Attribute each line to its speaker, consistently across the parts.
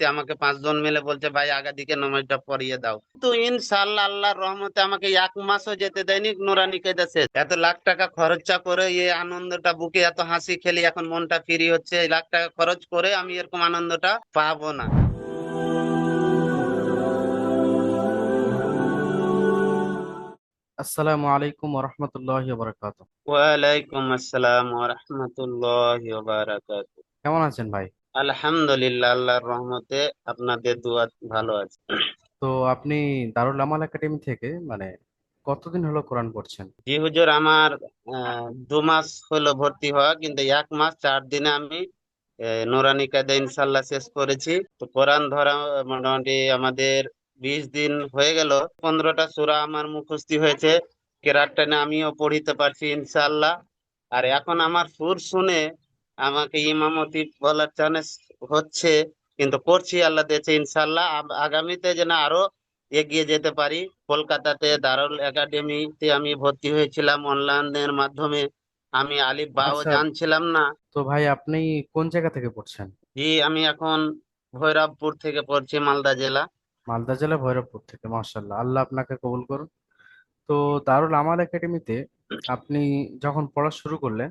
Speaker 1: ব্যক্তি আমাকে 5 জন মিলে বলছে ভাই আগা দিকে নামাজটা পড়িয়ে দাও, তো ইনশাআল্লাহ আল্লাহর রহমতে আমাকে 1 মাসও যেতে দেয়নি নুরানি কেঁদেছে। এত লাখ টাকা খরচা করে এই আনন্দটা বুকে, এত হাসি খেলি, এখন মনটা ফ্রি হচ্ছে, এই লাখ টাকা খরচ করে আমি এরকম আনন্দটা পাবো না।
Speaker 2: আসসালামু আলাইকুম ওরহমতুল্লাহি ওবরাকাতুহ।
Speaker 1: ওয়ালাইকুম আসসালাম ওয়া রাহমাতুল্লাহি ওয়া বারাকাতুহু।
Speaker 2: কেমন আছেন ভাই?
Speaker 1: আলহামদুলিল্লাহ, আল্লাহর রহমতে, আপনাদের দোয়া ভালো আছে।
Speaker 2: তো আপনি দারুল আমাল একাডেমি থেকে কতদিন হলো কোরআন পড়ছেন?
Speaker 1: জি হুজুর, আমার 2 মাস হলো ভর্তি হওয়া, কিন্তু 1 মাস 4 দিনে আমি নুরানি কায়দা ইনশাল্লাহ শেষ করেছি। তো কোরআন ধরা মোটামুটি আমাদের 20 দিন হয়ে গেল। 15টা সূরা আমার মুখস্থি হয়েছে, কেরাত টেনে আমিও পড়িতে পারছি ইনশাল্লাহ। আর এখন আমার সুর শুনে আমাকে ইমামতি বলার চান্স হচ্ছে, কিন্তু করছি আল্লাহ দিয়েছে ইনশাল্লাহ। আগামীতে যেন আরো এগিয়ে যেতে পারি। কলকাতাতে দারুল একাডেমিতে আমি ভর্তি হয়েছিলাম অনলাইনের মাধ্যমে। আমি আলিফ বাও
Speaker 2: আচ্ছা,
Speaker 1: জানছিলাম না।
Speaker 2: তো ভাই আপনি কোন জায়গা থেকে পড়ছেন?
Speaker 1: জি, আমি এখন ভৈরবপুর থেকে পড়ছি, মালদা জেলা।
Speaker 2: মালদা জেলা ভৈরবপুর থেকে। মাশাআল্লাহ, আল্লাহ আপনাকে কবুল করুন। তো দারুল আমাল একাডেমিতে আপনি যখন পড়া শুরু করলেন,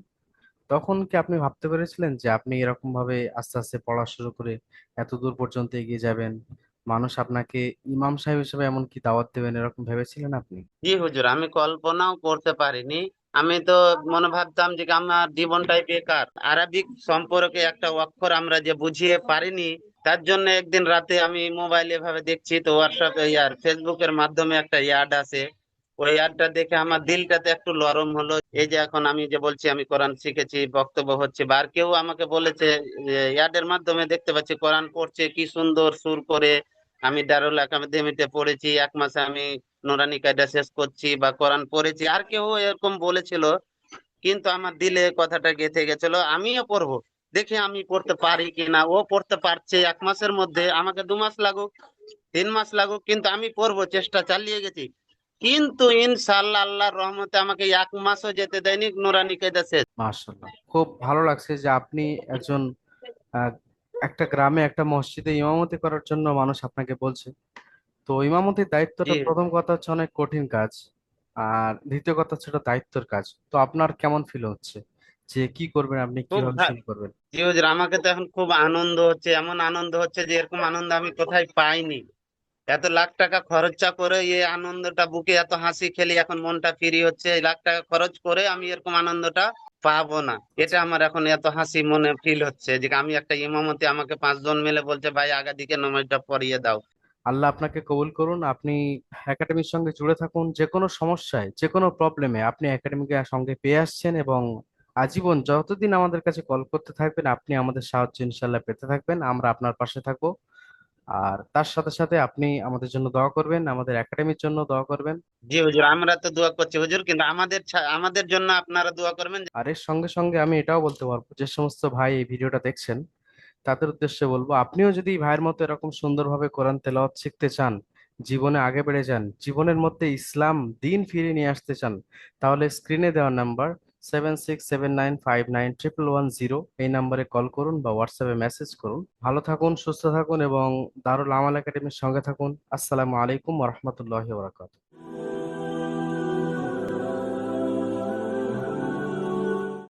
Speaker 2: তখন কি আপনি ভাবতে পেরেছিলেন যে আপনি এরকম ভাবে আস্তে আস্তে পড়া শুরু করে এত দূর পর্যন্ত এগিয়ে যাবেন? মানুষ আপনাকে ইমাম সাহেব হিসেবে এমনকি দাওয়াত দেবেন, এরকম ভেবেছিলেন আপনি?
Speaker 1: জি হুজুর, আমি কল্পনাও করতে পারিনি। আমি তো মনে ভাবতাম যে আমার জীবনটাই বেকার। আরবিক সম্পর্কে একটা অক্ষর আমরা যে বুঝিয়ে পারিনি, তার জন্য একদিন রাতে আমি মোবাইলে ভাবে দেখছি, তো হোয়াটসঅ্যাপে ইয়ার ফেসবুকের মাধ্যমে একটা ইয়াড আছে। ওই ইয়াডটা দেখে আমার দিলটাতে একটু নরম হলো। এই যে এখন আমি যে বলছি আমি কোরআন শিখেছি, বক্তব্য হচ্ছে, বা আর কেউ আমাকে বলেছে ইয়াডের মাধ্যমে দেখতে পাচ্ছি কোরআন পড়ছে, কি সুন্দর সুর করে। আমি দারুল একাডেমিতে পড়েছি, 1 মাসে আমি নুরানি কায়দা শেষ করছি বা কোরআন পড়েছি, আর কেউ এরকম বলেছিল। কিন্তু আমার দিলে কথাটা গেঁথে গেছিল, আমিও পড়বো, দেখি আমি পড়তে পারি কিনা। ও পড়তে পারছে 1 মাসের মধ্যে, আমাকে 2 মাস লাগুক, 3 মাস লাগুক, কিন্তু আমি পড়বো, চেষ্টা চালিয়ে গেছি। কিন্তু ইনশাআল্লাহ আল্লাহর রহমতে আমাকে 1 মাসও যেতে দেয়নি নুরানি কায়দা শেষ।
Speaker 2: মাশাআল্লাহ, খুব ভালো লাগছে যে আপনি একজন আহ, একটা গ্রামে একটা মসজিদে ইমামতি করার জন্য মানুষ আপনাকে বলছে। তো ইমামতির
Speaker 1: জি,
Speaker 2: দায়িত্বটা প্রথম কথা হচ্ছে অনেক কঠিন কাজ, আর দ্বিতীয় কথা হচ্ছে এটা দায়িত্বের কাজ। তো আপনার কেমন ফিল হচ্ছে যে কি করবেন, আপনি
Speaker 1: খুব
Speaker 2: কিভাবে শুরু করবেন?
Speaker 1: জি হুজুর, আমাকে তো এখন খুব আনন্দ হচ্ছে, এমন আনন্দ হচ্ছে যে এরকম আনন্দ আমি কোথায় পাইনি। এত লাখ টাকা খরচা করে এই আনন্দটা বুকে, এত হাসি খেলি, এখন মনটা ফ্রি হচ্ছে, এই লাখ টাকা খরচ করে আমি এরকম আনন্দটা পাবো না। এটা
Speaker 2: আচ্ছা,
Speaker 1: আমার এখন এত হাসি মনে ফিল হচ্ছে যে আমি একটা ইমামতি, আমাকে 5 জন মিলে বলছে ভাই আগা দিকে নামাজটা পড়িয়ে দাও।
Speaker 2: আল্লাহ আপনাকে কবুল করুন। আপনি একাডেমির সঙ্গে জুড়ে থাকুন, যে কোনো সমস্যায় যে কোনো প্রবলেমে আপনি একাডেমিকে সঙ্গে পেয়ে আসছেন, এবং আজীবন যতদিন আমাদের কাছে কল করতে থাকবেন আপনি আমাদের সাহায্য ইনশাল্লাহ পেতে থাকবেন। আমরা আপনার পাশে থাকবো। আর তার সাথে সাথে আপনি আমাদের জন্য দোয়া করবেন, আমাদের একাডেমির জন্য দোয়া করবেন।
Speaker 1: জি হুজুর, আমরা তো দোয়া করছি হুজুর, কিন্তু আমাদের আমাদের জন্য আপনারা দোয়া করবেন।
Speaker 2: আর এর সঙ্গে সঙ্গে আমি এটাও বলতে পারবো, যে সমস্ত ভাই এই ভিডিওটা দেখছেন তাদের উদ্দেশ্যে বলবো, আপনিও যদি এই ভাইয়ের মতো এরকম সুন্দরভাবে কোরআন তেলাওয়াত শিখতে চান, জীবনে আগে বেড়ে যান, জীবনের মধ্যে ইসলাম দিন ফিরিয়ে নিয়ে আসতে চান, তাহলে স্ক্রিনে দেওয়া নাম্বার 7679591110, এই নাম্বারে কল করুন বা হোয়াটসঅ্যাপে মেসেজ করুন। ভালো থাকুন, সুস্থ থাকুন এবং দারুল আমাল একাডেমির সঙ্গে থাকুন। আসসালামু আলাইকুম রহমতুল্লাহি